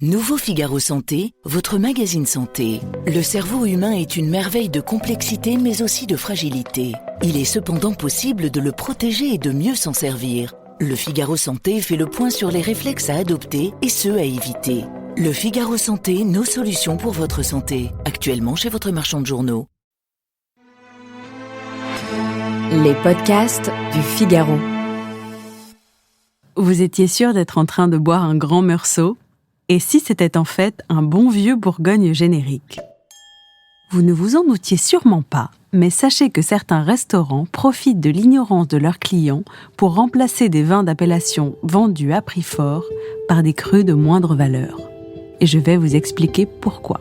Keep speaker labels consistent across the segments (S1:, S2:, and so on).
S1: Nouveau Figaro Santé, votre magazine santé. Le cerveau humain est une merveille de complexité mais aussi de fragilité. Il est cependant possible de le protéger et de mieux s'en servir. Le Figaro Santé fait le point sur les réflexes à adopter et ceux à éviter. Le Figaro Santé, nos solutions pour votre santé. Actuellement chez votre marchand de journaux.
S2: Les podcasts du Figaro.
S3: Vous étiez sûr d'être en train de boire un grand meursault ? Et si c'était en fait un bon vieux Bourgogne générique ? Vous ne vous en doutiez sûrement pas, mais sachez que certains restaurants profitent de l'ignorance de leurs clients pour remplacer des vins d'appellation vendus à prix fort par des crus de moindre valeur. Et je vais vous expliquer pourquoi.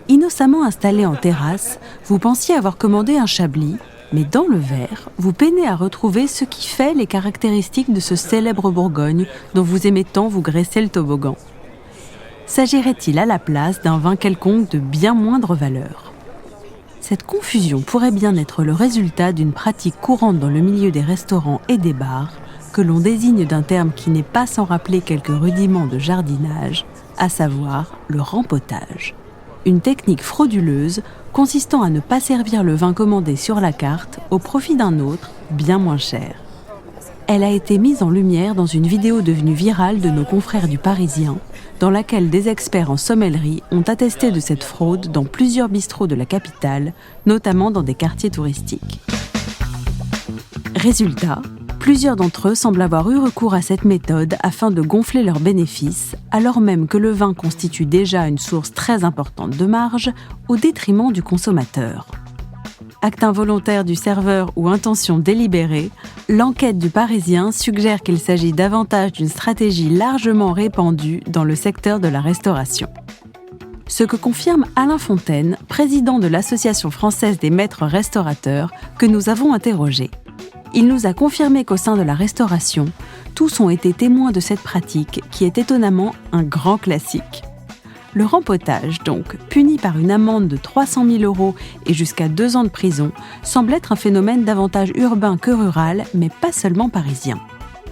S3: Innocemment installé en terrasse, vous pensiez avoir commandé un chablis, mais dans le verre, vous peinez à retrouver ce qui fait les caractéristiques de ce célèbre Bourgogne dont vous aimez tant vous graisser le toboggan. S'agirait-il à la place d'un vin quelconque de bien moindre valeur ? Cette confusion pourrait bien être le résultat d'une pratique courante dans le milieu des restaurants et des bars, que l'on désigne d'un terme qui n'est pas sans rappeler quelques rudiments de jardinage, à savoir le rempotage. Une technique frauduleuse consistant à ne pas servir le vin commandé sur la carte au profit d'un autre, bien moins cher. Elle a été mise en lumière dans une vidéo devenue virale de nos confrères du Parisien, dans laquelle des experts en sommellerie ont attesté de cette fraude dans plusieurs bistrots de la capitale, notamment dans des quartiers touristiques. Résultat, plusieurs d'entre eux semblent avoir eu recours à cette méthode afin de gonfler leurs bénéfices, alors même que le vin constitue déjà une source très importante de marge, au détriment du consommateur. Acte involontaire du serveur ou intention délibérée, l'enquête du Parisien suggère qu'il s'agit davantage d'une stratégie largement répandue dans le secteur de la restauration. Ce que confirme Alain Fontaine, président de l'Association française des maîtres restaurateurs, que nous avons interrogé. Il nous a confirmé qu'au sein de la restauration, tous ont été témoins de cette pratique qui est étonnamment un grand classique. Le rempotage, donc, puni par une amende de 300 000 € et jusqu'à 2 ans de prison, semble être un phénomène davantage urbain que rural, mais pas seulement parisien.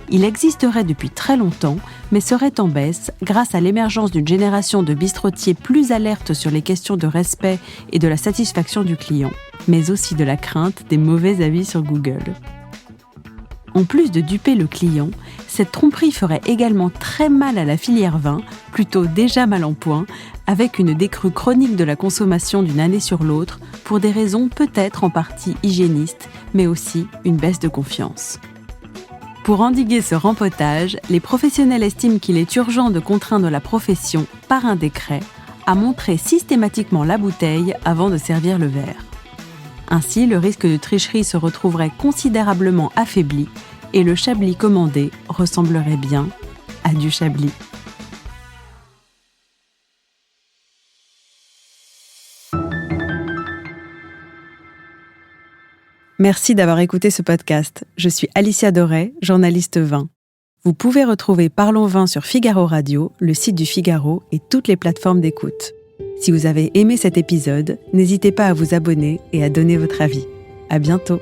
S3: Il existerait depuis très longtemps, mais serait en baisse grâce à l'émergence d'une génération de bistrotiers plus alertes sur les questions de respect et de la satisfaction du client, mais aussi de la crainte des mauvais avis sur Google. En plus de duper le client, cette tromperie ferait également très mal à la filière vin, plutôt déjà mal en point, avec une décrue chronique de la consommation d'une année sur l'autre, pour des raisons peut-être en partie hygiénistes, mais aussi une baisse de confiance. Pour endiguer ce rempotage, les professionnels estiment qu'il est urgent de contraindre la profession, par un décret, à montrer systématiquement la bouteille avant de servir le verre. Ainsi, le risque de tricherie se retrouverait considérablement affaibli et le chablis commandé ressemblerait bien à du chablis. Merci d'avoir écouté ce podcast. Je suis Alicia Doré, journaliste vin. Vous pouvez retrouver Parlons Vin sur Figaro Radio, le site du Figaro et toutes les plateformes d'écoute. Si vous avez aimé cet épisode, n'hésitez pas à vous abonner et à donner votre avis. À bientôt.